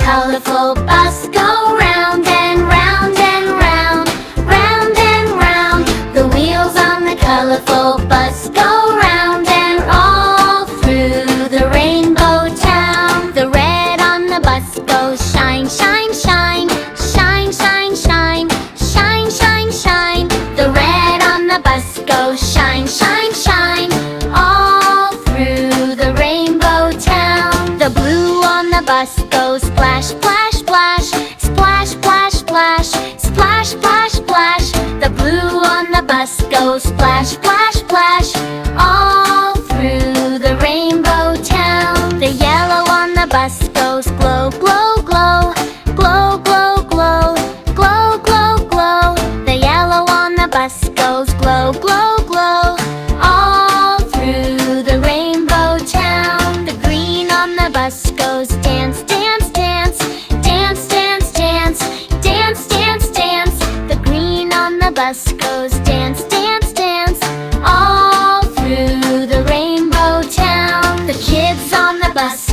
colorful bus go round and round and round, round and round. The wheels on the colorful bus go round and all through the rainbow town. The red on the bus goes shine, shine, shine, shine, shine, shine, shine, shine, shine. The red on the bus goes shine, shine, shine, all through the rainbow town. The blue on the bus goes splash, splash, splash, splash, splash, splash, splash, splash, splash. The blue on the bus goes splash, splash, splash, all through the rainbow town. The yellow on the bus goes glow, glow, glow, glow, glow, glow, glow, glow, glow. The yellow on the bus goes glow, glow, glow, all through the rainbow town. The green on the bus goes dance, dance, dance, dance, dance, dance, dance, dance, dance. The green on the bus goes dance, dance, dance, all through the rainbow town. The kids on the bus